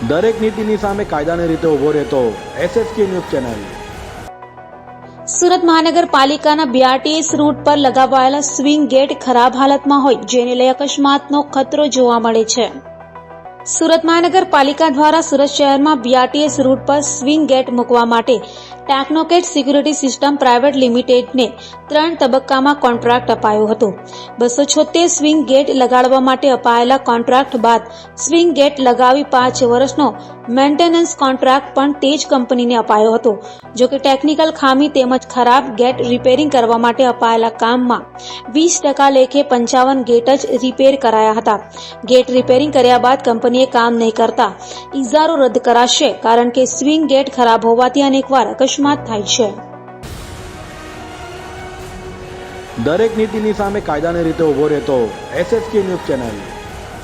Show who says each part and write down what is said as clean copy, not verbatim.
Speaker 1: દરેક નીતિની સામે કાયદાની રીતે ઊભો રહેતો SSK ન્યૂઝ ચેનલ।
Speaker 2: સુરત મહાનગરપાલિકાના BRTS રૂટ પર લગાવાયેલા સ્વિંગ ગેટ ખરાબ હાલતમાં હોય, જેને લઈ અકસ્માતનો ખતરો જોવા મળે છે। સુરત મહાનગરપાલિકા દ્વારા સુરત શહેરમાં BRTS રૂટ પર સ્વિંગ ગેટ મૂકવા માટે ટેકનોકેટ સિક્યુરિટી સિસ્ટમ પ્રાઇવેટ લિમિટેડને 3 તબક્કામાં કોન્ટ્રાક્ટ અપાયો હતો। 276 સ્વિંગ ગેટ લગાડવા માટે અપાયેલા કોન્ટ્રાક્ટ બાદ સ્વિંગ ગેટ લગાવી 5 વર્ષનો મેન્ટેનન્સ કોન્ટ્રાક્ટ પણ તે જ કંપનીને અપાયો હતો। જો કે ટેકનિકલ ખામી તેમજ ખરાબ ગેટ રિપેરિંગ કરવા માટે અપાયેલા કામમાં 20% લેખે 55 ગેટ જ રિપેર કરાયા હતા। ગેટ રિપેરિંગ કર્યા બાદ કંપનીએ કામ નહીં કરતા ઇજારો રદ કરાશે, કારણ કે સ્વિંગ ગેટ ખરાબ હોવાથી અનેકવાર અકસ્માત થાય છે।
Speaker 1: દરેક નીતિની સામે કાયદાની રીતે ઊભો રહેતો SSK ન્યૂઝ ચેનલ।